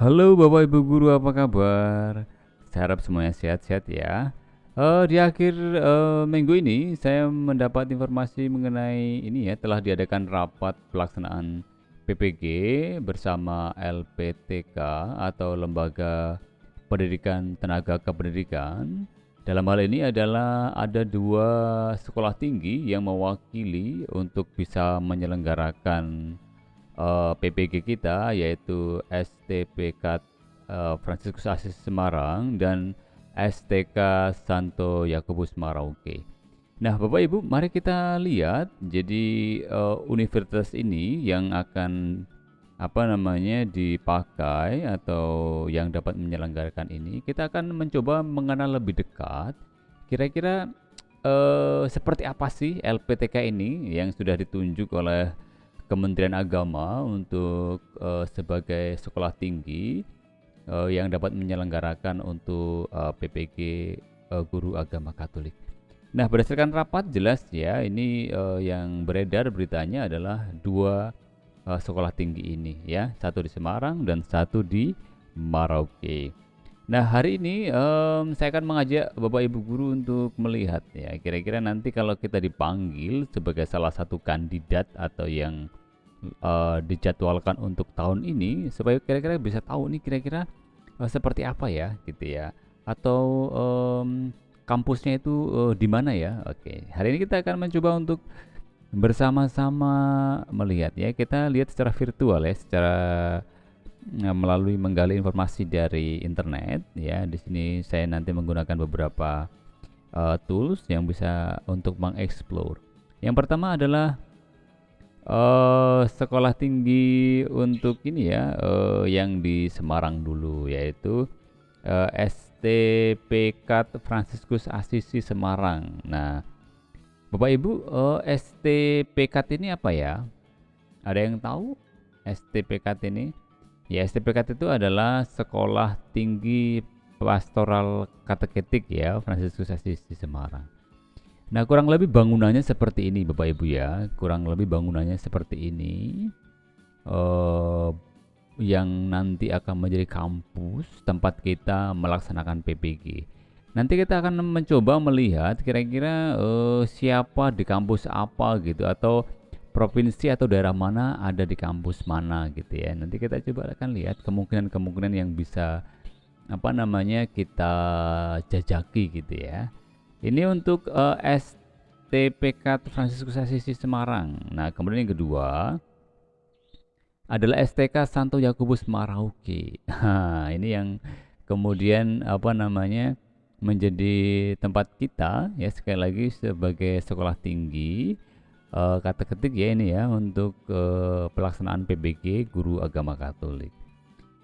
Halo Bapak Ibu Guru, apa kabar? Saya harap semuanya sehat-sehat ya. Di akhir minggu ini saya mendapat informasi mengenai ini ya, telah diadakan rapat pelaksanaan PPG bersama LPTK atau Lembaga Pendidikan Tenaga Kependidikan. Dalam hal ini adalah ada dua sekolah tinggi yang mewakili untuk bisa menyelenggarakan PPG kita, yaitu STPK Fransiskus Asis Semarang dan STK Santo Yakobus Merauke. Nah, Bapak Ibu, mari kita lihat. Jadi universitas ini yang akan dipakai atau yang dapat menyelenggarakan ini, kita akan mencoba mengenal lebih dekat. Kira-kira seperti apa sih LPTK ini yang sudah ditunjuk oleh Kementerian Agama untuk sebagai sekolah tinggi yang dapat menyelenggarakan untuk PPG Guru Agama Katolik. Nah, berdasarkan rapat jelas ya, ini yang beredar beritanya adalah dua sekolah tinggi ini ya, satu di Semarang dan satu di Merauke. Nah, hari ini saya akan mengajak Bapak Ibu guru untuk melihat ya, kira-kira nanti kalau kita dipanggil sebagai salah satu kandidat atau yang dijadwalkan untuk tahun ini, supaya kira-kira bisa tahu nih kira-kira seperti apa ya gitu ya, atau kampusnya itu di mana ya. Oke, hari ini kita akan mencoba untuk bersama-sama melihat ya, kita lihat secara virtual ya, secara melalui menggali informasi dari internet ya. Di sini saya nanti menggunakan beberapa tools yang bisa untuk mengeksplor. Yang pertama adalah sekolah tinggi untuk ini ya, yang di Semarang dulu, yaitu STPK Fransiskus Asisi Semarang. Nah, Bapak Ibu, STPK ini apa ya? Ada yang tahu STPK ini? Ya, STPK itu adalah Sekolah Tinggi Pastoral Kateketik ya, Fransiskus Asisi Semarang. Nah, kurang lebih bangunannya seperti ini, Bapak Ibu ya. Kurang lebih bangunannya seperti ini. Eh, yang nanti akan menjadi kampus tempat kita melaksanakan PPG. Nanti kita akan mencoba melihat kira-kira siapa di kampus apa gitu, atau provinsi atau daerah mana ada di kampus mana gitu ya. Nanti kita coba akan lihat kemungkinan-kemungkinan yang bisa kita jajaki gitu ya. Ini untuk STPK Fransiskus Asisi Semarang. Nah, kemudian yang kedua adalah STK Santo Yakobus Merauke. Nah, ini yang kemudian menjadi tempat kita ya, sekali lagi sebagai sekolah tinggi kata ketik ya ini ya, untuk pelaksanaan PBG Guru Agama Katolik.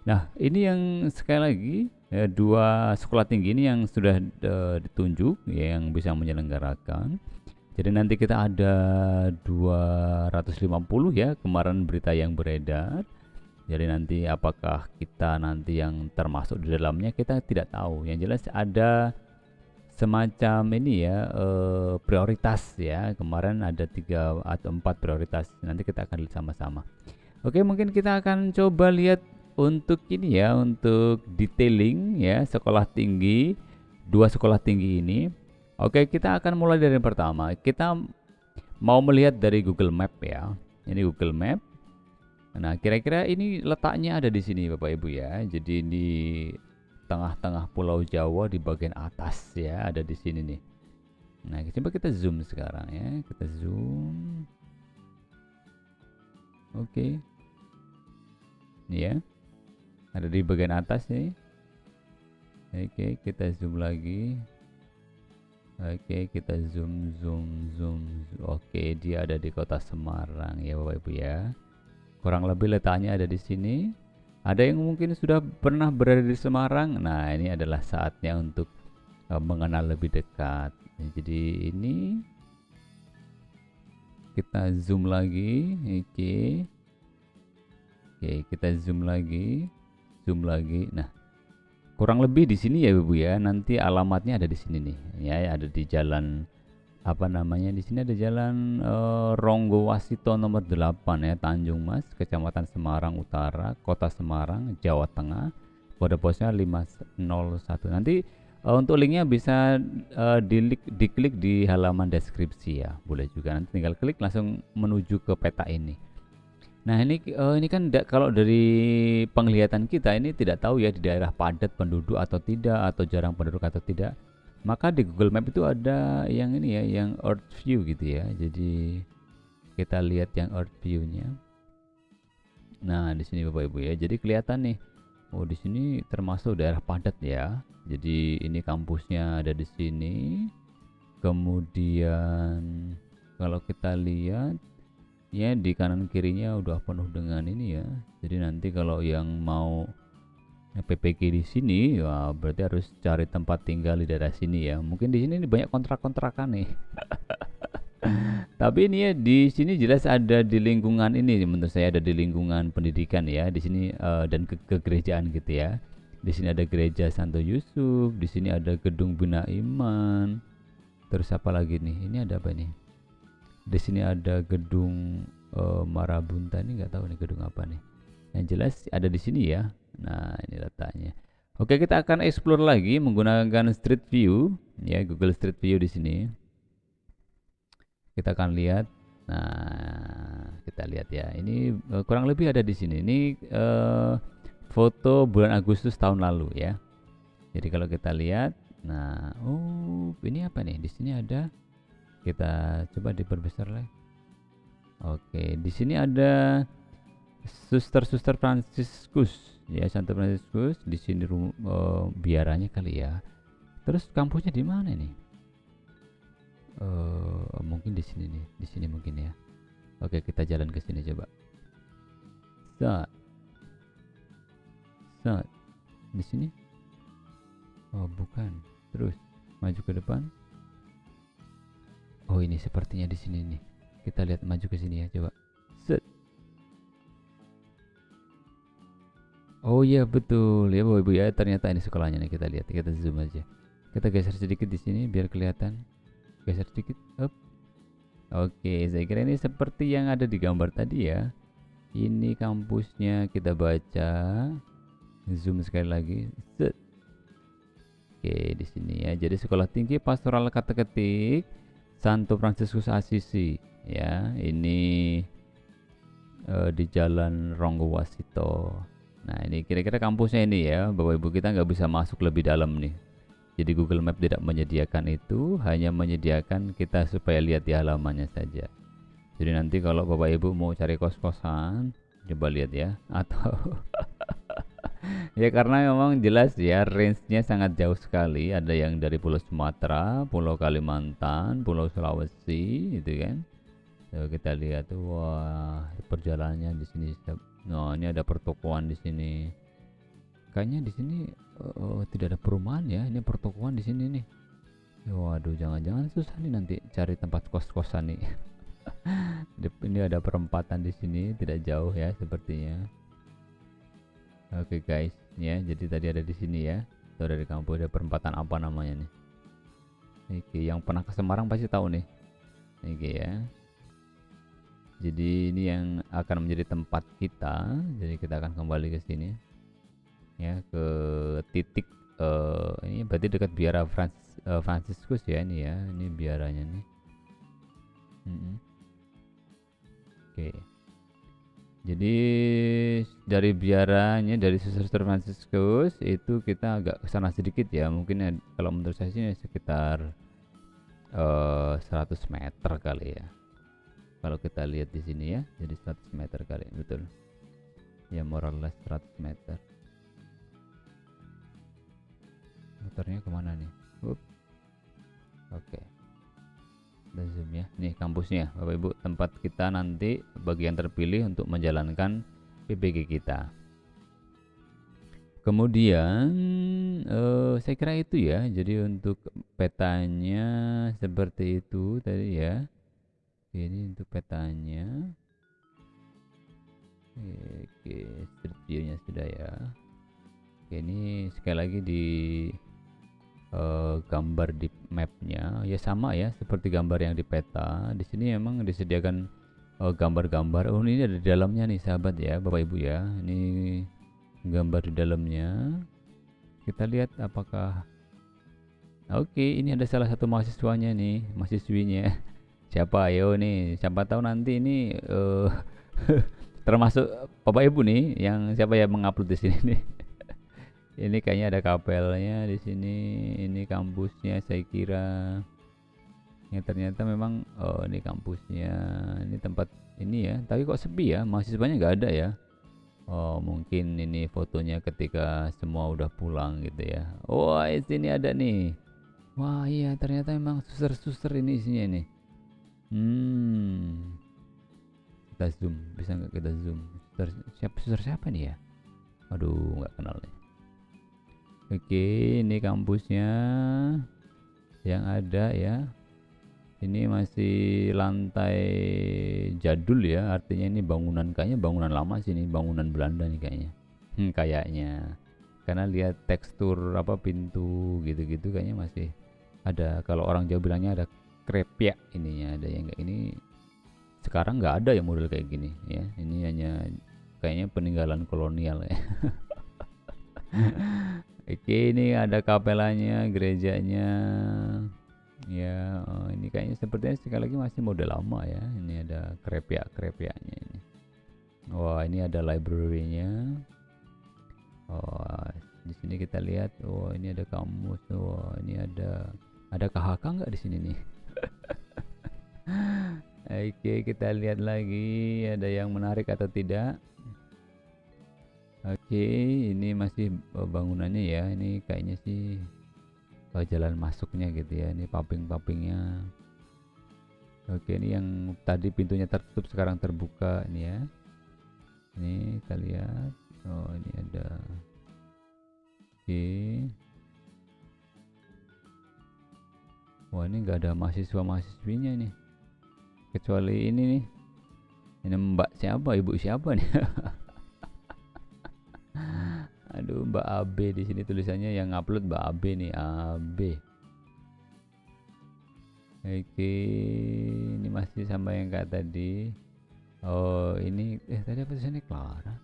Nah, ini yang sekali lagi ya, dua sekolah tinggi ini yang sudah ditunjuk ya, yang bisa menyelenggarakan. Jadi nanti kita ada 250 ya, kemarin berita yang beredar. Jadi nanti apakah kita nanti yang termasuk di dalamnya kita tidak tahu. Yang jelas ada semacam ini ya, prioritas ya. Kemarin ada 3 atau 4 prioritas. Nanti kita akan lihat sama-sama. Oke, mungkin kita akan coba lihat untuk ini ya, untuk detailing ya sekolah tinggi, dua sekolah tinggi ini. Oke, kita akan mulai dari yang pertama. Kita mau melihat dari Google Map ya. Ini Google Map. Nah, kira-kira ini letaknya ada di sini Bapak Ibu ya. Jadi di tengah-tengah Pulau Jawa di bagian atas ya, ada di sini nih. Nah, coba kita zoom sekarang ya. Kita zoom. Oke. Ini ya. Ada di bagian atas nih. Oke, kita zoom lagi. Oke, kita zoom. Oke, dia ada di kota Semarang ya Bapak Ibu ya. Kurang lebih letaknya ada di sini. Ada yang mungkin sudah pernah berada di Semarang. Nah, ini adalah saatnya untuk mengenal lebih dekat. Jadi ini kita zoom lagi. Oke. Oke, kita zoom lagi. Nah, kurang lebih di sini ya Ibu ya. Nanti alamatnya ada di sini nih. Ya, ada di Jalan apa namanya, di sini ada jalan Ronggo Wasito nomor 8 ya, Tanjung Mas, Kecamatan Semarang Utara, Kota Semarang, Jawa Tengah. Kode posnya 501. Nanti untuk linknya bisa diklik di halaman deskripsi ya, boleh juga, nanti tinggal klik langsung menuju ke peta ini. Nah ini kan kalau dari penglihatan kita ini tidak tahu ya di daerah padat penduduk atau tidak, atau jarang penduduk atau tidak. Maka di Google Map itu ada yang ini ya, yang Earth View gitu ya. Jadi kita lihat yang Earth View-nya. Nah di sini Bapak Ibu ya, jadi kelihatan nih. Oh di sini termasuk daerah padat ya. Jadi ini kampusnya ada di sini. Kemudian kalau kita lihat ya di kanan kirinya udah penuh dengan ini ya. Jadi nanti kalau yang mau PPG di sini ya berarti harus cari tempat tinggal di daerah sini ya. Mungkin di sini banyak kontrak-kontrakan nih. Tapi ini ya di sini jelas ada di lingkungan ini, menurut saya ada di lingkungan pendidikan ya. Di sini dan kegerejaan gitu ya. Di sini ada gereja Santo Yusuf, di sini ada gedung Bina Iman. Terus apa lagi nih? Ini ada apa nih? Di sini ada gedung Marabunta, ini nggak tahu nih gedung apa nih. Yang jelas ada di sini ya. Nah, ini letaknya. Oke, kita akan explore lagi menggunakan Street View ya, Google Street View di sini. Kita akan lihat. Nah, kita lihat ya. Ini kurang lebih ada di sini. Ini foto bulan Agustus tahun lalu ya. Jadi kalau kita lihat, nah, oh, ini apa nih? Di sini ada. Kita coba diperbesar lagi. Oke, di sini ada Suster Fransiskus ya, Santo Fransiskus. Di sini biaranya kali ya. Terus kampusnya di mana nih? Mungkin di sini nih, di sini mungkin ya. Oke, kita jalan ke sini coba. Saat, saat di sini. Oh bukan. Terus maju ke depan. Oh ini sepertinya di sini nih. Kita lihat maju ke sini ya coba. Set. Oh iya betul ya Bapak Ibu ya, ternyata ini sekolahnya nih, kita lihat, kita zoom aja. Kita geser sedikit di sini biar kelihatan. Geser sedikit. Up. Oke, saya kira ini seperti yang ada di gambar tadi ya. Ini kampusnya, kita baca. Zoom sekali lagi. Set. Oke, di sini ya. Jadi Sekolah Tinggi Pastoral Kata-Ketik Santo Fransiskus Asisi ya. Ini di Jalan Ronggo Wasito. Nah, ini kira-kira kampusnya ini ya. Bapak Ibu, kita nggak bisa masuk lebih dalam nih. Jadi Google Map tidak menyediakan itu, hanya menyediakan kita supaya lihat di halamannya saja. Jadi nanti kalau Bapak Ibu mau cari kos-kosan, coba lihat ya. Atau ya karena memang jelas ya range-nya sangat jauh sekali. Ada yang dari Pulau Sumatera, Pulau Kalimantan, Pulau Sulawesi, gitu kan. So, kita lihat tuh, wah perjalanannya di sini. Nah, ini ada pertokoan di sini. Kayaknya di sini tidak ada perumahan ya. Ini pertokoan di sini nih. Waduh, jangan-jangan susah nih nanti cari tempat kos-kosan nih. Ini ada perempatan di sini, tidak jauh ya sepertinya. Oke guys, ya. Jadi tadi ada di sini ya. Itu dari kampus, ada perempatan apa namanya nih? Oke, yang pernah ke Semarang pasti tahu nih. Oke ya. Jadi ini yang akan menjadi tempat kita. Jadi kita akan kembali ke sini. Ya, ke titik ini berarti dekat biara Fransiskus ya ini ya. Ini biaranya nih. Oke. Jadi dari biaranya, dari Suster Fransiskus itu kita agak kesana sedikit ya. Mungkin ya, kalau menurut saya sih sekitar 100 meter kali ya. Kalau kita lihat di sini ya, jadi 100 meter kali, betul. Ya moral 100 meter. Motornya kemana nih? Oke. Kita zoom ya. Nih kampusnya, Bapak Ibu, tempat kita nanti bagian terpilih untuk menjalankan PPG kita. Kemudian saya kira itu ya. Jadi untuk petanya seperti itu tadi ya. Ini untuk petanya. Oke, street view-nya sudah ya. Oke, ini sekali lagi di gambar di mapnya ya sama ya seperti gambar yang di peta. Di sini memang disediakan gambar-gambar. Oh ini ada di dalamnya nih sahabat ya, Bapak Ibu ya. Ini gambar di dalamnya. Kita lihat apakah oke, ini ada salah satu mahasiswanya nih, mahasiswinya. Siapa? Ayo nih, siapa tahu nanti ini termasuk Bapak Ibu nih yang siapa yang mengupload di sini nih. Ini kayaknya ada kapelnya di sini. Ini kampusnya saya kira. Ya ternyata memang oh ini kampusnya. Ini tempat ini ya. Tapi kok sepi ya? Mahasiswanya nggak ada ya. Oh mungkin ini fotonya ketika semua udah pulang gitu ya. Wah di sini ada nih. Wah iya ternyata memang suster-suster ini isinya nih. Hmm, kita zoom, bisa nggak kita zoom? Suster siapa nih ya? Aduh nggak kenal nih. Oke, ini kampusnya yang ada ya. Ini masih lantai jadul ya, artinya ini bangunan kayaknya bangunan lama sih ini, bangunan Belanda nih kayaknya. Kayaknya. Karena lihat tekstur apa pintu gitu-gitu kayaknya masih ada, kalau orang Jawa bilangnya ada krepyak ininya, ada yang kayak ini. Sekarang nggak ada ya model kayak gini ya. Ini hanya kayaknya peninggalan kolonial ya. Oke, ini ada kapelanya, gerejanya. Ya, ini kayaknya sepertinya sekali lagi masih model lama ya. Ini ada krepyak-krepyaknya ini. Wah, ini ada library-nya. Oh, di sini kita lihat. Oh, ini ada kamus. Oh, ini ada KHK nggak di sini nih? Oke, kita lihat lagi ada yang menarik atau tidak. Oke, ini masih bangunannya ya. Ini kayaknya sih jalan masuknya gitu ya. Ini paping-papingnya. Oke, ini yang tadi pintunya tertutup sekarang terbuka ini ya. Ini kita lihat. Oh, ini ada. Oke. Wah, ini nggak ada mahasiswa-mahasiswinya nih. Kecuali ini nih. Ini Mbak siapa, Ibu siapa nih? Aduh, Mbak AB di sini tulisannya, yang upload Mbak AB nih, AB. Oke, ini masih sama yang kayak tadi. Oh, ini tadi apa tulisannya Clara?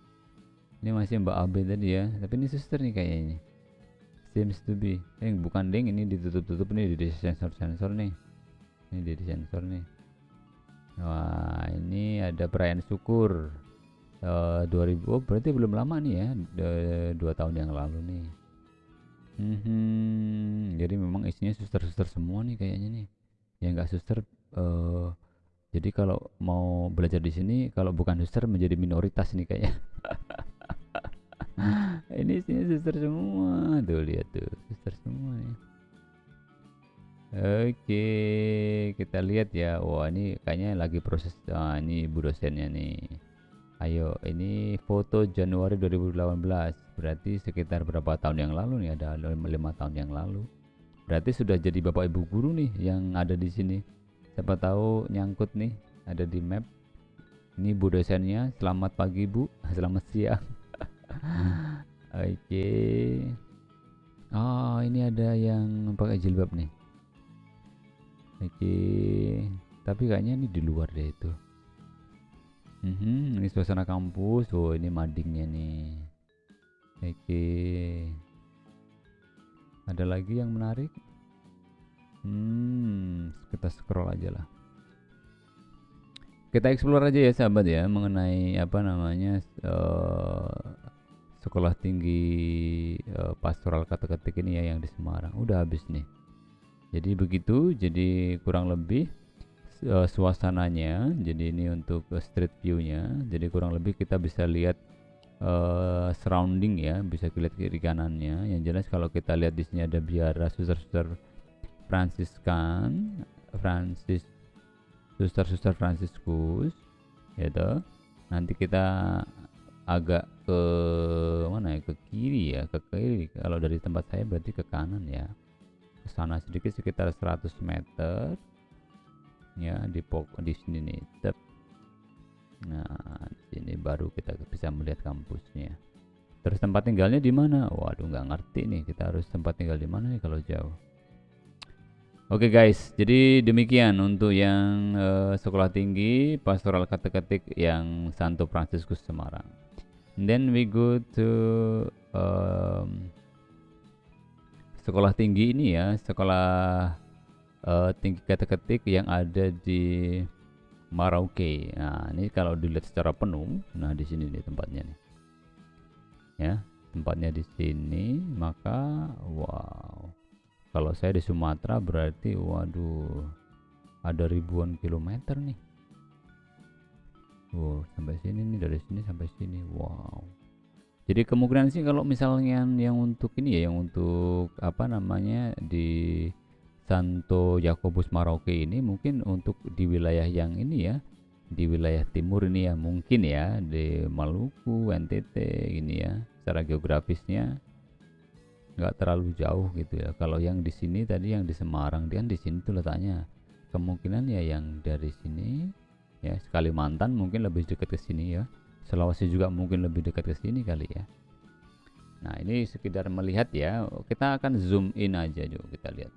Ini masih Mbak AB tadi ya, tapi ini suster nih kayaknya. Seems to be. Bukan ding, ini ditutup-tutup nih, di sensor-sensor nih. Ini di sensor nih. Wah, ini ada perayaan syukur 2000. Oh berarti belum lama nih ya, 2 tahun yang lalu nih. Jadi memang isinya suster-suster semua nih kayaknya nih. Yang nggak suster jadi kalau mau belajar di sini kalau bukan suster menjadi minoritas nih kayaknya. Ini isinya suster semua tuh, lihat tuh suster semua nih. Oke, kita lihat ya. Wah ini kayaknya lagi proses. Ini ibu dosennya nih. Ayo, ini foto Januari 2018. Berarti sekitar berapa tahun yang lalu nih? Ada 5 tahun yang lalu. Berarti sudah jadi bapak ibu guru nih yang ada di sini. Siapa tahu nyangkut nih, ada di map. Ini bu dosennya. Selamat pagi bu, selamat siang. Oke. Oh, ini ada yang pakai jilbab nih. Oke. Tapi kayaknya ini di luar deh itu. Ini suasana kampus. Oh ini madingnya nih. Oke. Ada lagi yang menarik? Kita scroll aja lah. Kita explore aja ya sahabat ya, mengenai apa namanya sekolah tinggi pastoral kata-ketik ini ya yang di Semarang. Udah habis nih. Jadi begitu. Jadi kurang lebih suasananya. Jadi ini untuk street view-nya. Jadi kurang lebih kita bisa lihat surrounding ya, bisa lihat kiri kanannya. Yang jelas kalau kita lihat di sini ada biara suster-suster Fransiskan, suster-suster Fransiskus, gitu. Nanti kita agak ke mana ya, ke kiri ya, ke kiri. Kalau dari tempat saya berarti ke kanan ya. Ke sana sedikit sekitar 100 meter. Ya di sini nih. Nah, di sini baru kita bisa melihat kampusnya. Terus tempat tinggalnya di mana? Waduh, nggak ngerti nih. Kita harus tempat tinggal di mana nih kalau jauh. Oke guys, jadi demikian untuk yang sekolah tinggi pastoral ketik-ketik yang Santo Fransiskus Semarang. And then we go to sekolah tinggi ini ya, sekolah tinggi ketik-ketik yang ada di Merauke. Nah, ini kalau dilihat secara penuh, nah di sini nih tempatnya nih. Ya, tempatnya di sini, maka wow. Kalau saya di Sumatera berarti waduh, ada ribuan kilometer nih. Wow, sampai sini nih, dari sini sampai sini. Wow. Jadi kemungkinan sih kalau misalnya yang untuk ini ya, yang untuk apa namanya di Santo Yakobus Merauke ini mungkin untuk di wilayah yang ini ya, di wilayah timur ini ya mungkin ya, di Maluku, NTT ini ya, secara geografisnya nggak terlalu jauh gitu ya. Kalau yang di sini tadi yang di Semarang dia kan di sini tuh letaknya. Kemungkinan ya yang dari sini ya Kalimantan mungkin lebih dekat ke sini ya. Sulawesi juga mungkin lebih dekat ke sini kali ya. Nah, ini sekedar melihat ya. Kita akan zoom in aja yuk kita lihat.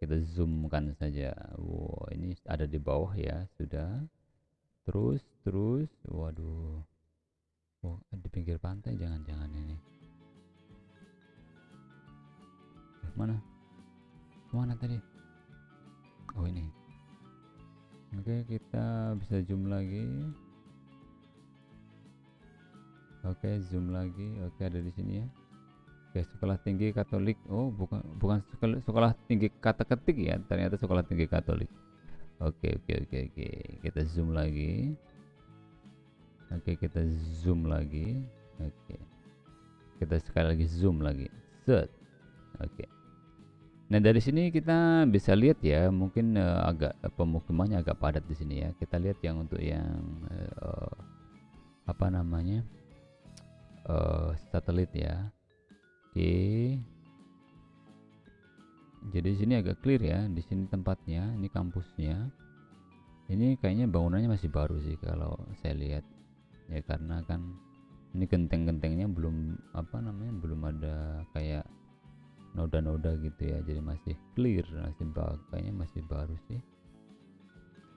Kita zoomkan saja. Wow, ini ada di bawah ya, sudah. Terus, waduh. Oh, di pinggir pantai jangan-jangan ini. Mana? Mana tadi? Oh, ini. Oke, kita bisa zoom lagi. Oke, zoom lagi. Oke, ada di sini ya. Oke, sekolah tinggi Katolik. Oh, bukan sekolah tinggi kata ketik ya. Ternyata sekolah tinggi Katolik. Oke. Kita zoom lagi. Oke, kita zoom lagi. Oke. Kita sekali lagi zoom lagi. Set. Oke. Nah, dari sini kita bisa lihat ya, mungkin agak pemukimannya agak padat di sini ya. Kita lihat yang untuk yang apa namanya? Satelit ya. Oke. Jadi di sini agak clear ya. Di sini tempatnya, ini kampusnya. Ini kayaknya bangunannya masih baru sih kalau saya lihat. Ya karena kan ini genteng-gentengnya belum apa namanya? Belum ada kayak noda-noda gitu ya, jadi masih clear, kayaknya masih baru sih.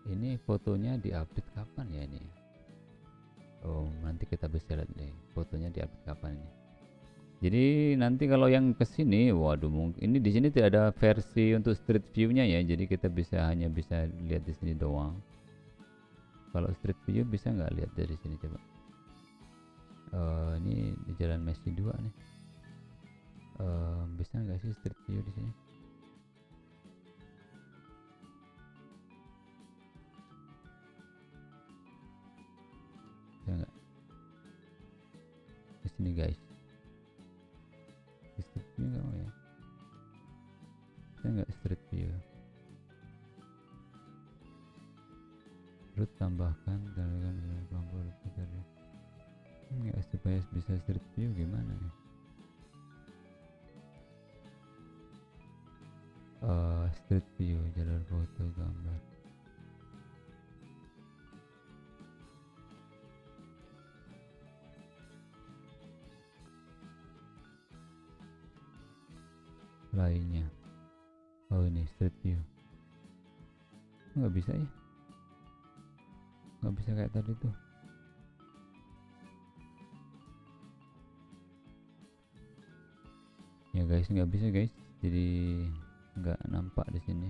Ini fotonya diupdate kapan ya ini? Oh, nanti kita bisa lihat nih fotonya diupdate kapan ini. Jadi nanti kalau yang kesini, waduh, mungkin ini di sini tidak ada versi untuk street view-nya ya, jadi kita hanya bisa lihat di sini doang. Kalau street view bisa nggak lihat dari sini coba? Ini di Jalan Messi 2 nih. Bisa nggak sih street view di sini? Bisa nggak? Di sini guys. Di street view nggak mau ya? Bisa nggak street view? Root tambahkan dan kelompok dari nggak supaya bisa street view gimana nih? Street view jalur foto gambar. Lainnya. Oh, ini street view. Nggak bisa ya? Nggak bisa kayak tadi tuh. Ya guys, nggak bisa guys. Jadi nggak nampak di sini.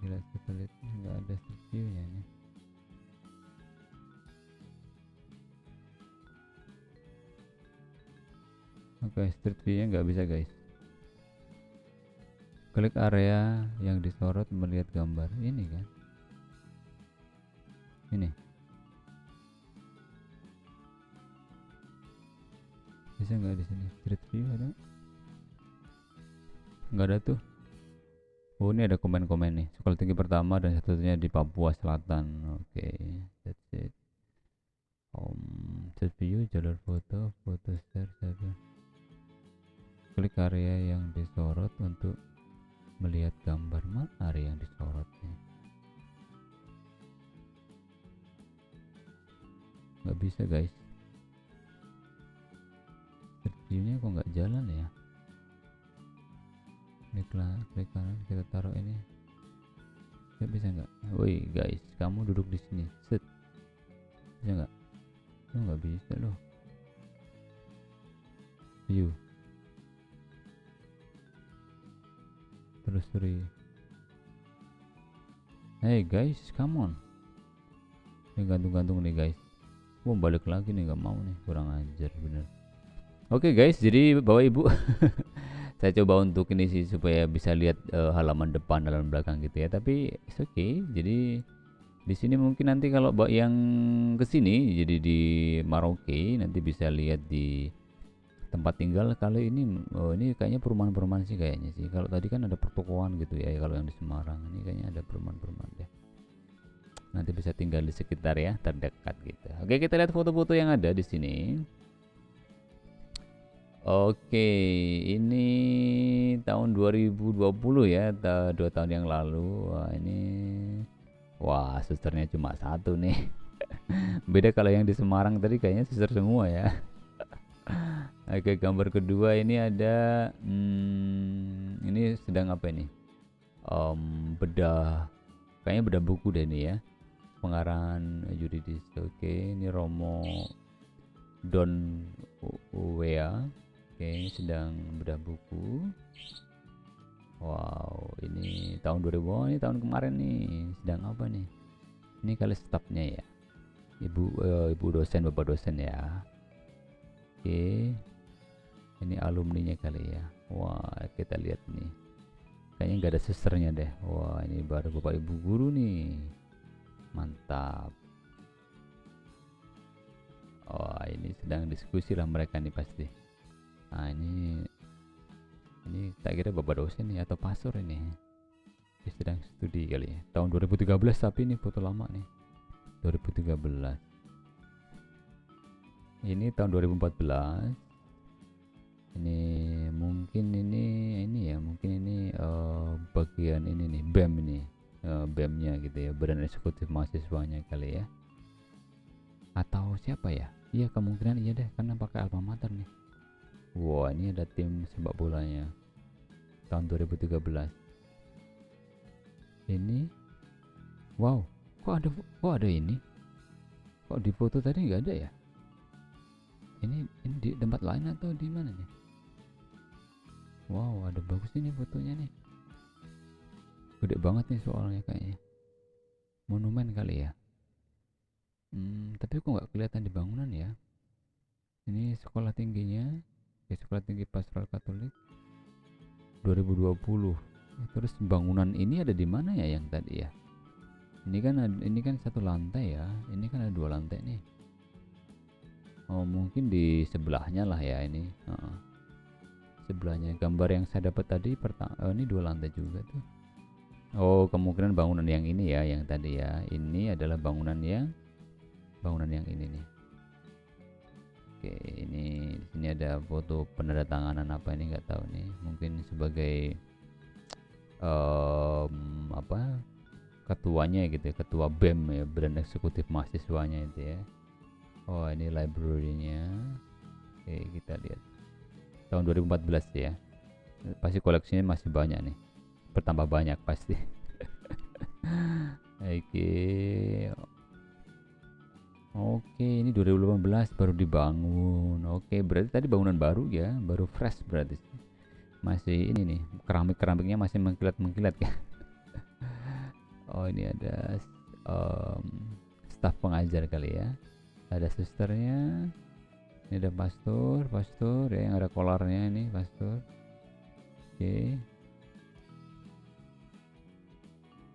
Kita lihat nggak ada street view nya nih. Oke, street view nya nggak bisa guys. Klik area yang disorot melihat gambar ini kan. Ini bisa nggak di sini street view ada? Nggak ada tuh. Oh, ini ada komen-komen nih. Sekolah tinggi pertama dan satunya di Papua Selatan. Oke, that's it. Street view jalur foto share saja. Klik area yang disorot untuk melihat gambar. Mana area yang disorotnya? Nggak bisa guys. viewnya kok nggak jalan ya. Klik kanan, kita taruh ini. Ya, bisa nggak? Woi guys, kamu duduk di sini. Set. Bisa nggak? Nggak bisa loh. View. Terus sorry. Hey guys, come on. Ini gantung-gantung nih guys. Balik lagi nih, nggak mau nih, kurang ajar bener. Oke guys, jadi bapak ibu saya coba untuk ini sih supaya bisa lihat halaman depan, halaman belakang gitu ya. Tapi it's okay. Jadi di sini mungkin nanti kalau yang kesini jadi di Merauke nanti bisa lihat di tempat tinggal. Kalau ini ini kayaknya perumahan-perumahan sih kayaknya sih. Kalau tadi kan ada pertokoan gitu ya. Kalau yang di Semarang ini kayaknya ada perumahan-perumahan deh. Nanti bisa tinggal di sekitar ya, terdekat gitu. Oke, kita lihat foto-foto yang ada di sini. Oke, ini tahun 2020 ya, 2 tahun yang lalu. Wah, susternya cuma satu nih. Beda kalau yang di Semarang tadi kayaknya suster semua ya. Oke, gambar kedua ini ada, ini sedang apa ini? Bedah, kayaknya bedah buku deh ini ya. Pengarahan yuridis. Oke, ini Romo Don Wea. Oke, sedang bedah buku. Wow, ini tahun 2000. Oh, ini tahun kemarin nih. Sedang apa nih? Ini kali stafnya ya. Ibu dosen, bapak dosen ya. Oke. Ini alumninya kali ya. Wah, kita lihat nih. Kayaknya nggak ada susternya deh. Wah, ini baru bapak ibu guru nih. Mantap. Wah, ini sedang diskusi lah mereka nih pasti. Nah, ini tak kira bapak dosen nih atau pastor ini. Dia sedang studi kali ya. Tahun 2013 tapi ini foto lama nih. 2013. Ini tahun 2014. Ini mungkin ini ya, mungkin ini bagian ini nih, BEM ini. BEM-nya gitu ya, Badan Eksekutif Mahasiswanya kali ya. Atau siapa ya? Iya, kemungkinan iya deh, karena pakai alma mater nih. Wah, ini ada tim sepak bolanya tahun 2013. Ini, wow, kok ada ini? Kok di foto tadi nggak ada ya? Ini di tempat lain atau di mana nih? Wow, ada bagus ini fotonya nih. Gede banget nih soalnya kayaknya. Monumen kali ya. Tapi kok nggak kelihatan di bangunan ya? Ini sekolah tingginya. Sekolah Tinggi Pastoral Katolik 2020. Terus bangunan ini ada di mana ya yang tadi ya? Ini kan satu lantai ya. Ini kan ada 2 lantai nih. Oh, mungkin di sebelahnya lah ya ini. Sebelahnya gambar yang saya dapat tadi ini 2 lantai juga tuh. Oh, kemungkinan bangunan yang ini ya, yang tadi ya. Ini adalah bangunan yang ini nih. Oke, ini di sini ada foto penandatanganan apa ini nggak tahu nih. Mungkin sebagai apa, ketuanya gitu ya, ketua BEM ya, Badan Eksekutif Mahasiswanya itu ya. Oh, ini library-nya. Oke, kita lihat tahun 2014 ya. Pasti koleksinya masih banyak nih, bertambah banyak pasti. Oke, ini 2018 baru dibangun. Oke, berarti tadi bangunan baru ya, baru fresh berarti. Masih ini nih, keramiknya masih mengkilat-mengkilat ya. Oh, ini ada staf pengajar kali ya. Ada susternya. Ini ada pastor ya, yang ada kolarnya ini pastor. Oke.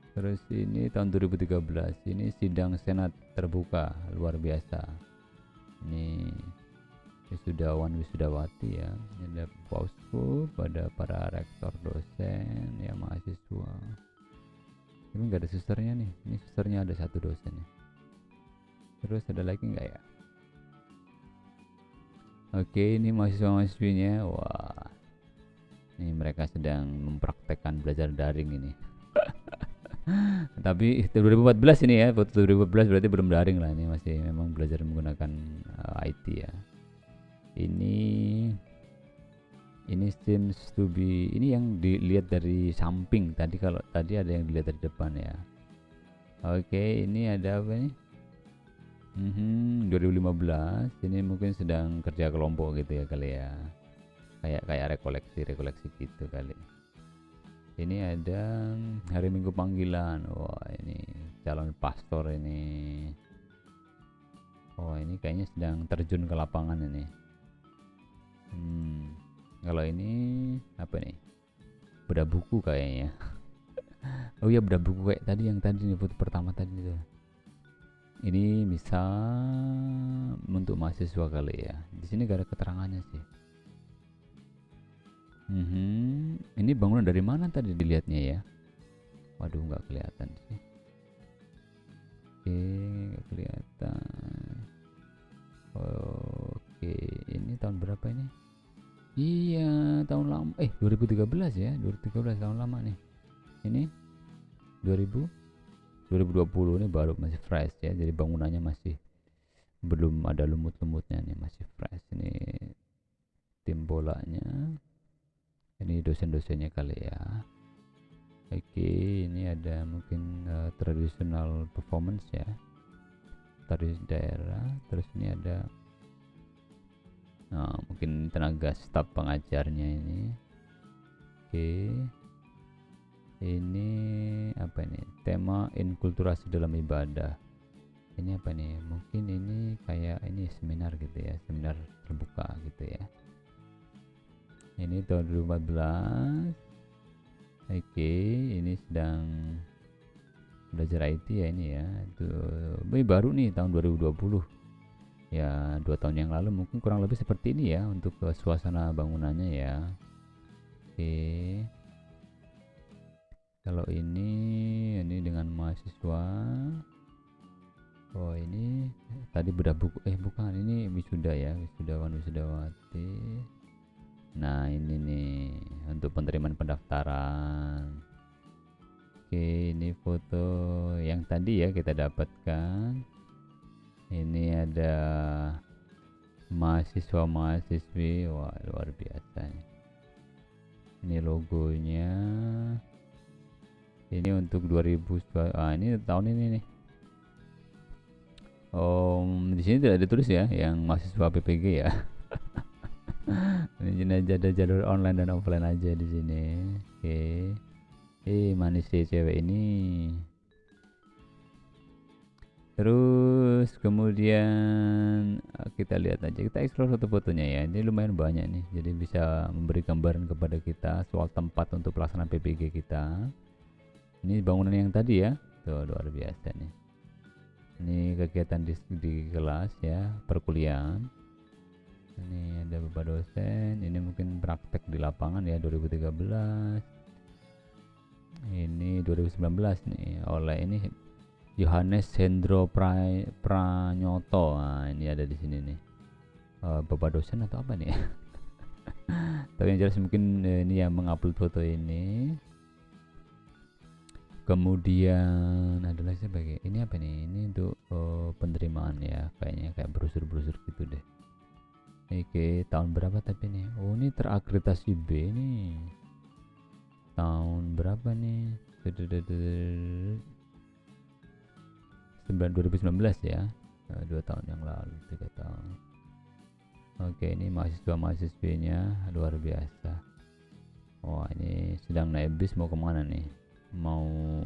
Terus ini tahun 2013, ini sidang senat terbuka luar biasa. Ini wisudawati ya. Ini ada pauskup, pada para rektor, dosen ya, mahasiswa. Ini nggak ada susternya nih. Ini susternya ada 1 dosen ya. Terus ada lagi nggak ya? Oke, ini mahasiswa-mahasiswinya. Wah, ini mereka sedang mempraktekkan belajar daring ini. Tapi 2014 ini ya, foto 2014 berarti belum daring lah, ini masih memang belajar menggunakan IT ya. Ini Ini seems to be, ini yang dilihat dari samping tadi, kalau tadi ada yang dilihat dari depan ya. Oke, ini ada apa nih? 2015, ini mungkin sedang kerja kelompok gitu ya kali ya. Kayak rekoleksi gitu kali. Ini ada hari Minggu panggilan. Wah, ini calon pastor ini. Oh, ini kayaknya sedang terjun ke lapangan ini. Kalau ini apa nih? Bedah buku kayaknya. Oh iya, bedah buku kayak tadi, yang tadi nih foto pertama tadi tuh. Ini bisa untuk mahasiswa kali ya. Di sini gak ada keterangannya sih. Ini bangunan dari mana tadi dilihatnya ya? Waduh, nggak kelihatan sih. Oke, nggak kelihatan. Oke, ini tahun berapa ini? Iya, tahun lama. 2013 ya, 2013 tahun lama nih. Ini 2000 2020 ini baru, masih fresh ya. Jadi bangunannya masih belum ada lumut-lumutnya nih, masih fresh. Ini tim bolanya. Ini dosen-dosennya kali ya. Oke, ini ada mungkin traditional performance ya, tari daerah. Terus ini ada mungkin tenaga staf pengajarnya ini. Oke, ini apa ini, tema inkulturasi dalam ibadah. Ini apa nih, mungkin ini kayak ini seminar gitu ya, seminar terbuka gitu ya. Ini tahun 2014. Oke, ini sedang belajar IT ya ini ya. Ini baru nih tahun 2020 ya, 2 tahun yang lalu mungkin kurang lebih seperti ini ya untuk suasana bangunannya ya. Oke, kalau ini dengan mahasiswa. Oh, ini tadi bedah buku, bukan, ini wisuda ya, wisudawan wisudawati. Nah, ini nih untuk penerimaan pendaftaran. Oke, ini foto yang tadi ya kita dapatkan. Ini ada mahasiswa-mahasiswi. Wah, luar biasa nih. Ini logonya. Ini untuk 2000, ini tahun ini nih. Di sini tidak ditulis ya yang mahasiswa PPG ya. Ini ada jalur online dan offline aja di sini. Oke. Manis sih cewek ini. Terus kemudian kita lihat aja, kita explore foto-fotonya ya. Ini lumayan banyak nih, jadi bisa memberi gambaran kepada kita soal tempat untuk pelaksanaan PPG kita. Ini bangunan yang tadi ya, tuh luar biasa nih. Ini kegiatan di kelas ya, perkuliahan. Ini ada beberapa dosen. Ini mungkin praktek di lapangan ya, 2013. Ini 2019 nih, oleh ini Yohanes Hendro Pranyoto. Nah, ini ada di sini nih. Bapak dosen atau apa nih? Tapi yang jelas mungkin ini yang mengupload foto ini. Kemudian ada lagi sebagai ini apa nih? Ini untuk penerimaan ya, kayaknya kayak brosur-brosur gitu deh. Oke, tahun berapa tapi nih? Oh, ini terakreditasi B nih. Tahun berapa nih? 2019 ya, 2 tahun yang lalu, 3 tahun. Oke, ini mahasiswa-mahasiswinya luar biasa. Wah, ini sedang naik bis mau kemana nih? Mau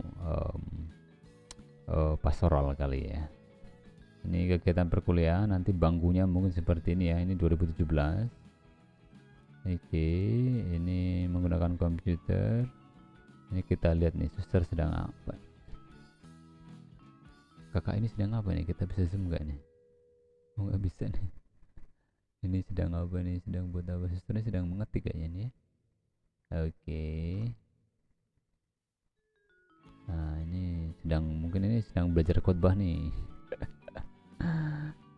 pastoral kali ya. Ini kegiatan perkuliahan, nanti bangkunya mungkin seperti ini ya. Ini 2017. Oke, ini menggunakan komputer. Ini kita lihat nih, suster sedang apa? Kakak ini sedang apa nih? Kita bisa zoom gak nih? Oh, nggak bisa nih. Ini sedang apa nih? Sedang buat apa? Susternya sedang mengetik kayaknya nih ya. Oke. Nah, ini mungkin ini sedang belajar khotbah nih.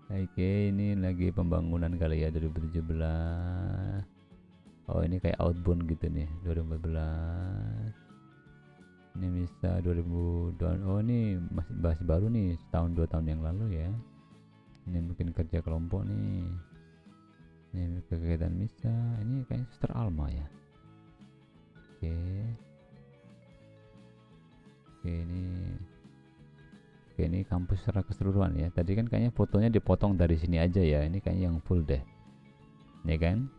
Oke, ini lagi pembangunan kali ya, 2017. Oh, ini kayak outbound gitu nih, 2014. Ini bisa 2000. Oh, ini masih baru nih, setahun 2 tahun yang lalu ya. Ini mungkin kerja kelompok nih. Ini kegiatan misa, ini kayak Suster Alma ya. Oke. Oke, ini kampus secara keseluruhan ya. Tadi kan kayaknya fotonya dipotong dari sini aja ya. Ini kayaknya yang full deh. Ini kan.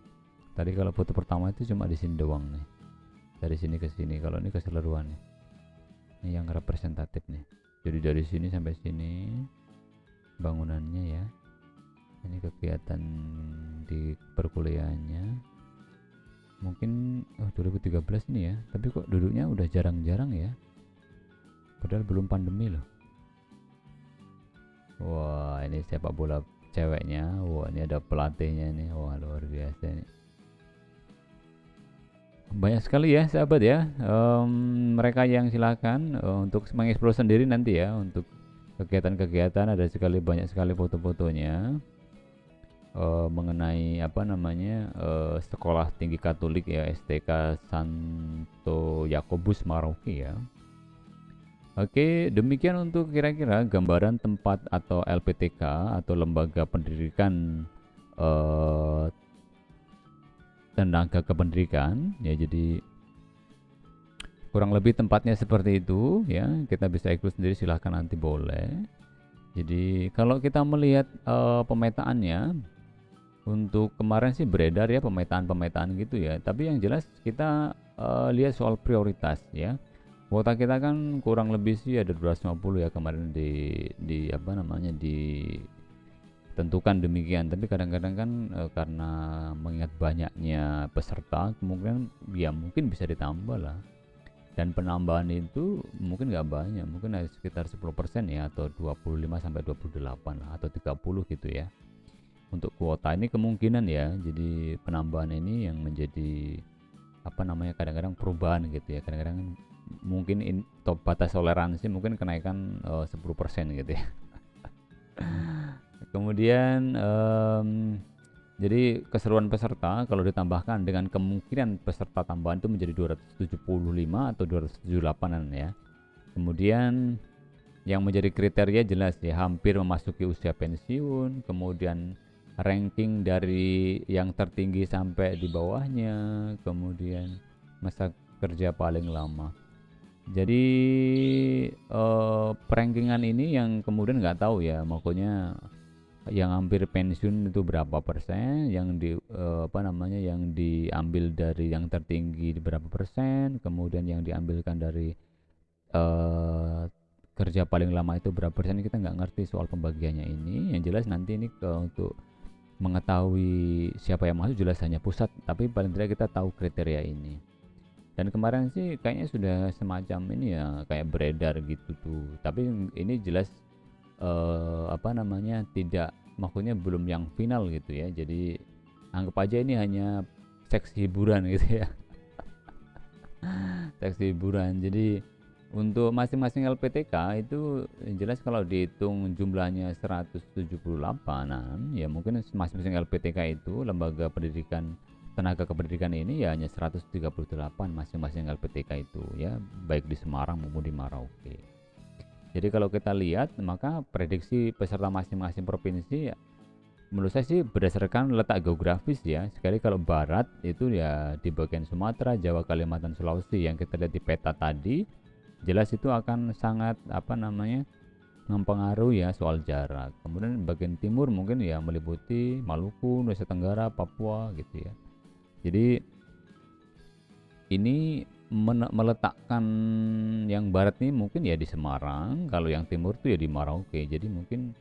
Tadi kalau foto pertama itu cuma di sini doang nih. Dari sini ke sini. Kalau ini keseluruhan nih. Ini yang representatif nih. Jadi dari sini sampai sini bangunannya ya. Ini kegiatan di perkuliahannya. Mungkin 2013 ini ya. Tapi kok duduknya udah jarang-jarang ya. Padahal belum pandemi loh. Wah, ini sepak bola ceweknya. Wah, ini ada pelatihnya nih. Wah, luar biasa nih. Banyak sekali ya sahabat ya. Mereka yang silakan untuk mengeksplor sendiri nanti ya. Untuk kegiatan-kegiatan ada sekali, banyak sekali foto-fotonya mengenai apa namanya sekolah tinggi Katolik ya, STK Santo Yakobus Merauke ya. Oke, demikian untuk kira-kira gambaran tempat atau LPTK atau lembaga pendidikan tenaga kependidikan ya. Jadi kurang lebih tempatnya seperti itu ya. Kita bisa ikut sendiri, silahkan, nanti boleh. Jadi kalau kita melihat pemetaannya untuk kemarin sih beredar ya pemetaan gitu ya. Tapi yang jelas kita lihat soal prioritas ya. Kuota kita kan kurang lebih sih ada 250 ya kemarin di apa namanya ditentukan demikian. Tapi kadang-kadang kan karena mengingat banyaknya peserta kemungkinan ya mungkin bisa ditambah lah. Dan penambahan itu mungkin nggak banyak, mungkin ada sekitar 10% ya, atau 25 sampai 28 lah, atau 30 gitu ya. Untuk kuota ini kemungkinan ya. Jadi penambahan ini yang menjadi apa namanya kadang-kadang perubahan gitu ya. Kadang-kadang mungkin top batas toleransi mungkin kenaikan 10% gitu ya. Kemudian jadi keseruan peserta kalau ditambahkan dengan kemungkinan peserta tambahan itu menjadi 275 atau 278-an ya. Kemudian yang menjadi kriteria jelas ya, hampir memasuki usia pensiun, kemudian ranking dari yang tertinggi sampai di bawahnya, kemudian masa kerja paling lama. Jadi perankingan ini yang kemudian nggak tahu ya, makanya yang hampir pensiun itu berapa persen, yang apa namanya yang diambil dari yang tertinggi berapa persen, kemudian yang diambilkan dari kerja paling lama itu berapa persen. Kita nggak ngerti soal pembagiannya ini. Yang jelas nanti ini untuk mengetahui siapa yang masuk jelas hanya pusat, tapi paling tidak kita tahu kriteria ini. Dan kemarin sih kayaknya sudah semacam ini ya, kayak beredar gitu tuh. Tapi ini jelas apa namanya tidak, maksudnya belum yang final gitu ya. Jadi anggap aja ini hanya seks hiburan gitu ya. Seks hiburan. Jadi untuk masing-masing LPTK itu jelas kalau dihitung jumlahnya 178an ya, mungkin masing-masing LPTK itu lembaga pendidikan tenaga kependidikan ini ya hanya 138 masing-masing LPTK itu ya, baik di Semarang maupun di Merauke. Jadi kalau kita lihat maka prediksi peserta masing-masing provinsi ya, menurut saya sih berdasarkan letak geografis ya. Sekali kalau barat itu ya di bagian Sumatera, Jawa, Kalimantan, Sulawesi yang kita lihat di peta tadi, jelas itu akan sangat apa namanya mempengaruhi ya soal jarak. Kemudian bagian timur mungkin ya meliputi Maluku, Nusa Tenggara, Papua gitu ya. Jadi ini meletakkan yang barat ini mungkin ya di Semarang, kalau yang timur tuh ya di Merauke. Jadi mungkin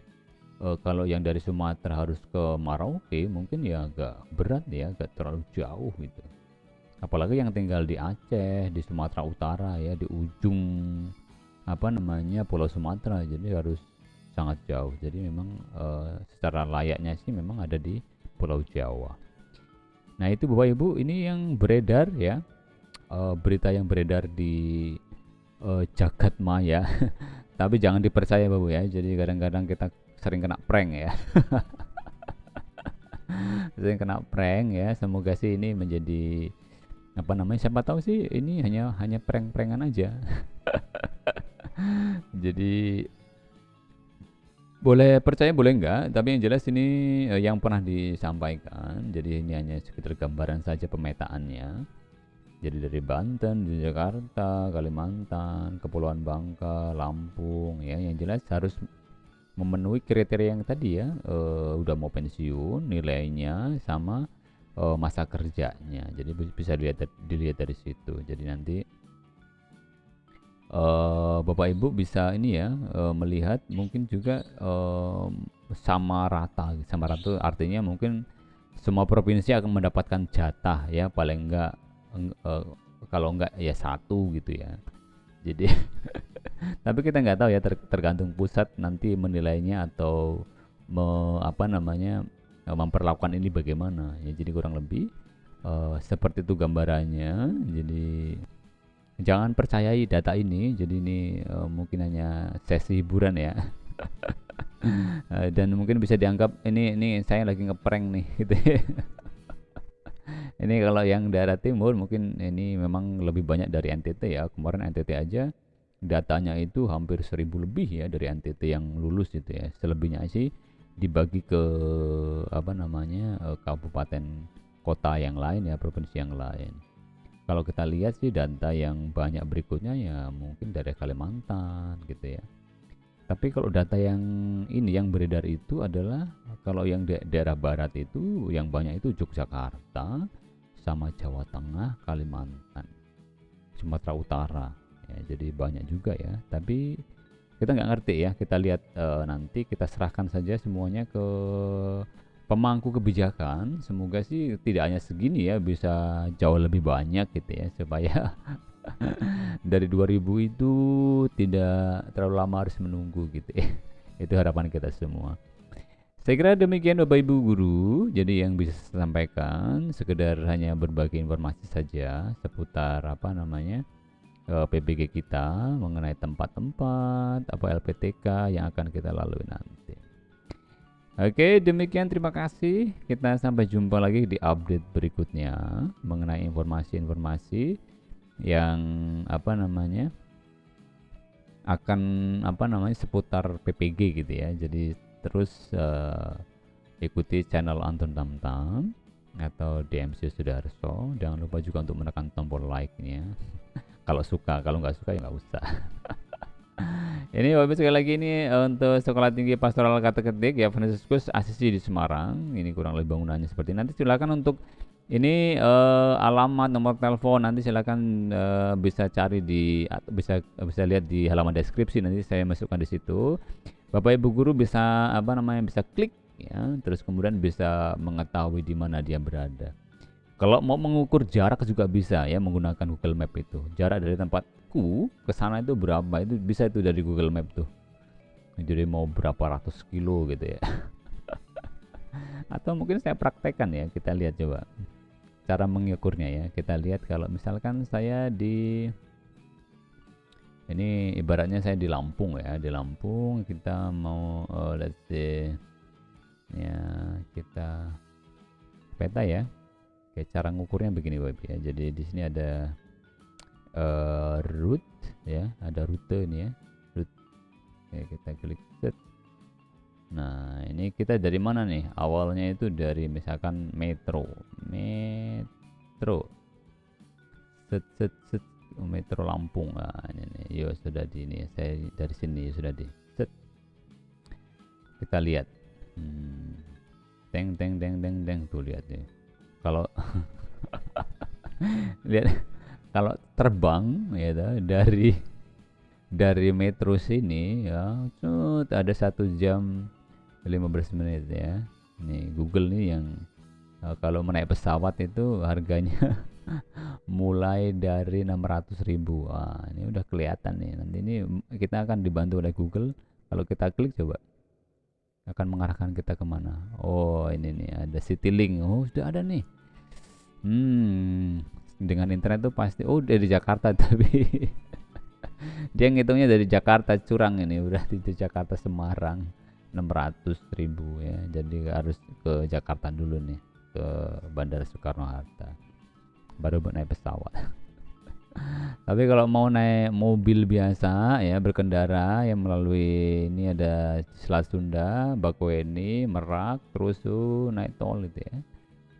kalau yang dari Sumatera harus ke Merauke mungkin ya agak berat ya, agak terlalu jauh gitu. Apalagi yang tinggal di Aceh, di Sumatera Utara ya, di ujung apa namanya Pulau Sumatera, jadi harus sangat jauh. Jadi memang secara layaknya sih memang ada di Pulau Jawa. Nah itu Bapak Ibu, ini yang beredar ya, berita yang beredar di jagat maya. Tapi jangan dipercaya Bapak ya, jadi kadang-kadang kita sering kena prank ya. Sering kena prank ya. Semoga sih ini menjadi apa namanya, siapa tahu sih ini hanya prank-prankan aja. Jadi Boleh percaya boleh enggak, tapi yang jelas ini yang pernah disampaikan. Jadi ini hanya sekedar gambaran saja pemetaannya. Jadi dari Banten, di Jakarta, Kalimantan, Kepulauan Bangka, Lampung, ya yang jelas harus memenuhi kriteria yang tadi ya, udah mau pensiun, nilainya sama masa kerjanya. Jadi bisa dilihat dari situ. Jadi nanti Bapak Ibu bisa ini ya, melihat mungkin juga sama rata. Sama rata artinya mungkin semua provinsi akan mendapatkan jatah ya, paling enggak eh, kalau enggak ya satu gitu ya. Jadi tapi kita nggak tahu ya, tergantung pusat nanti menilainya atau apa namanya, memperlakukan ini bagaimana ya. Jadi kurang lebih seperti itu gambarannya. Jadi jangan percayai data ini. Jadi ini mungkin hanya sesi hiburan ya. Dan mungkin bisa dianggap ini saya lagi ngeprank nih gitu ya. Ini kalau yang daerah timur mungkin ini memang lebih banyak dari NTT ya. Kemarin NTT aja datanya itu hampir 1000 lebih ya dari NTT yang lulus gitu ya. Selebihnya sih dibagi ke apa namanya, kabupaten kota yang lain ya, provinsi yang lain. Kalau kita lihat sih data yang banyak berikutnya ya mungkin dari Kalimantan gitu ya. Tapi kalau data yang ini yang beredar itu adalah kalau yang daerah barat itu yang banyak itu Yogyakarta sama Jawa Tengah, Kalimantan, Sumatera Utara. Ya, jadi banyak juga ya. Tapi kita nggak ngerti ya. Kita lihat nanti kita serahkan saja semuanya ke pemangku kebijakan. Semoga sih tidak hanya segini ya, bisa jauh lebih banyak gitu ya, supaya dari 2000 itu tidak terlalu lama harus menunggu gitu ya. Itu harapan kita semua. Saya kira demikian Bapak Ibu guru. Jadi yang bisa saya sampaikan sekedar hanya berbagi informasi saja seputar apa namanya, PBG kita mengenai tempat-tempat apa LPTK yang akan kita lalui nanti. Oke, demikian terima kasih. Kita sampai jumpa lagi di update berikutnya mengenai informasi-informasi yang apa namanya akan apa namanya seputar PPG gitu ya. Jadi terus ikuti channel Anton Tamtam atau DMC Sudarso. Jangan lupa juga untuk menekan tombol like-nya. Kalau suka, kalau nggak suka ya nggak usah. Ini Bapak sekali lagi ini untuk Sekolah Tinggi Pastoral Kata Ketik ya, Fransiskus Asisi di Semarang. Ini kurang lebih bangunannya seperti ini. Nanti silakan untuk ini alamat nomor telepon nanti silakan bisa cari di bisa bisa lihat di halaman deskripsi, nanti saya masukkan di situ. Bapak Ibu guru bisa apa namanya bisa klik ya, terus kemudian bisa mengetahui di mana dia berada. Kalau mau mengukur jarak juga bisa ya menggunakan Google Map itu. Jarak dari tempatku ke sana itu berapa, itu bisa itu dari Google Map tuh. Jadi mau berapa ratus kilo gitu ya. Atau mungkin saya praktekkan ya, kita lihat coba cara mengukurnya ya. Kita lihat kalau misalkan saya di ini ibaratnya saya di Lampung ya, di Lampung kita mau let's say ya kita peta ya. Oke, cara ngukurnya begini Bapak ya. Jadi di sini ada route ya, ada rute ini ya. Route. Oke, kita klik set. Nah, ini kita dari mana nih? Awalnya itu dari misalkan metro. Metro. Set set set. Oh, Metro Lampung. Nah, ini nih. Yo sudah di ini. Saya dari sini sudah di set. Kita lihat. Teng teng teng teng teng tuh lihat nih. Kalau lihat kalau terbang ya dari metro sini ya ada 1 jam 15 menit ya. Nih Google nih yang kalau menaik pesawat itu harganya mulai dari 600.000. Wah, ini udah kelihatan nih. Nanti ini kita akan dibantu oleh Google. Kalau kita klik coba akan mengarahkan kita kemana. Oh ini nih ada Citylink. Oh sudah ada nih. Dengan internet tuh pasti. Oh dari Jakarta tapi dia ngitungnya dari Jakarta curang ini. Udah di Jakarta Semarang 600.000 ya. Jadi harus ke Jakarta dulu nih, ke Bandara Soekarno Hatta. Baru naik pesawat. Tapi kalau mau naik mobil biasa ya berkendara yang melalui ini ada Selat Sunda, Bakauheni, Merak, terus tuh naik tol itu ya.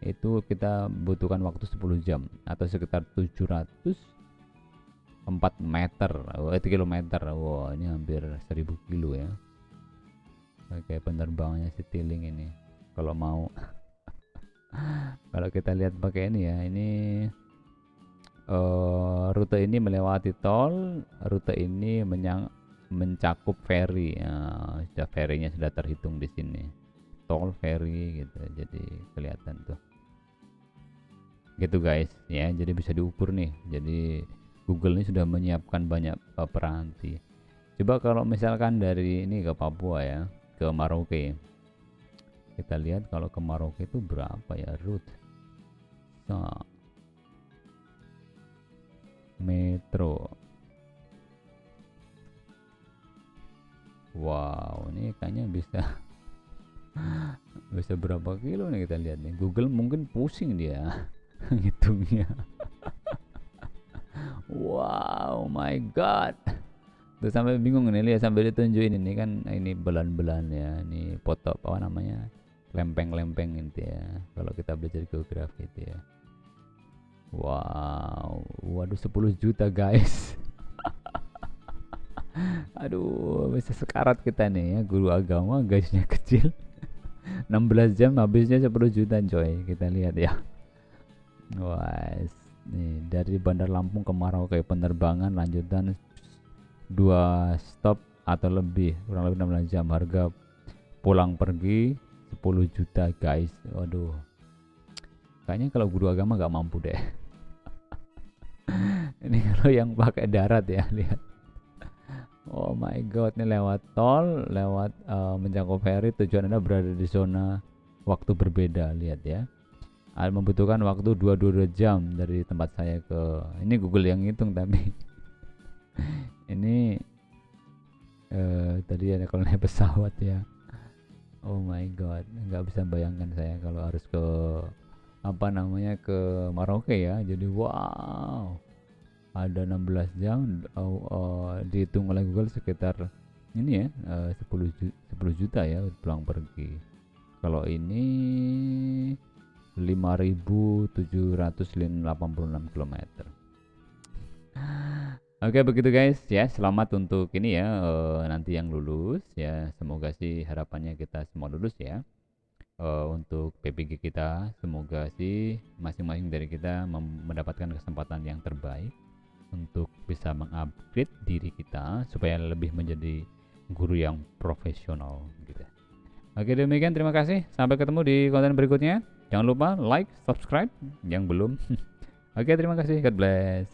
Itu kita butuhkan waktu 10 jam atau sekitar 704 meter, kilometer. Wow, ini hampir 1000 kilo ya. Oke, penerbangannya Citylink ini. Kalau mau kalau kita lihat pakai ini ya, ini rute ini melewati tol, rute ini mencakup ferry. Ya, sudah ferrynya sudah terhitung di sini. Tol ferry gitu. Jadi kelihatan tuh. Gitu guys, ya. Jadi bisa diukur nih. Jadi Google ini sudah menyiapkan banyak peranti. Coba kalau misalkan dari ini ke Papua ya, ke Merauke. Kita lihat kalau ke Merauke itu berapa ya route. Metro. Wow, ini kayaknya bisa bisa berapa kilo nih kita lihat nih. Google mungkin pusing dia ngitungnya. Wow, my god. Tuh sampai bingung nih, lihat sampai ditunjukin ini kan, ini belan-belan ya, ini foto apa namanya, lempeng-lempeng itu ya. Kalau kita belajar geografi itu ya. Wow, waduh 10 juta guys. Aduh, bisa sekarat kita nih ya, guru agama gajinya kecil. 16 jam habisnya 10 juta coy, kita lihat ya. Wah, nih dari Bandar Lampung ke Merauke penerbangan lanjutan 2 stop atau lebih, kurang lebih 16 jam. Harga pulang pergi 10 juta guys. Waduh, kayaknya kalau guru agama gak mampu deh. Ini kalau yang pakai darat ya, lihat. Oh my god, ini lewat tol, lewat menjangkau ferry, tujuan Anda berada di zona waktu berbeda, lihat ya. Membutuhkan waktu 22 jam dari tempat saya ke, ini Google yang ngitung tapi ini tadi ada kalau naik pesawat ya. Oh my god, nggak bisa bayangkan saya kalau harus ke apa namanya, ke Merauke ya. Jadi wow, ada 16 jam, dihitung oleh Google sekitar ini ya, 10 juta ya pulang pergi. Kalau ini 5.786 km. Oke begitu guys ya, selamat untuk ini ya, nanti yang lulus ya, semoga sih harapannya kita semua lulus ya. Untuk PPG kita semoga sih masing-masing dari kita mendapatkan kesempatan yang terbaik untuk bisa mengupgrade diri kita supaya lebih menjadi guru yang profesional gitu. Oke demikian, terima kasih, sampai ketemu di konten berikutnya. Jangan lupa like, subscribe yang belum. Oke terima kasih, God bless.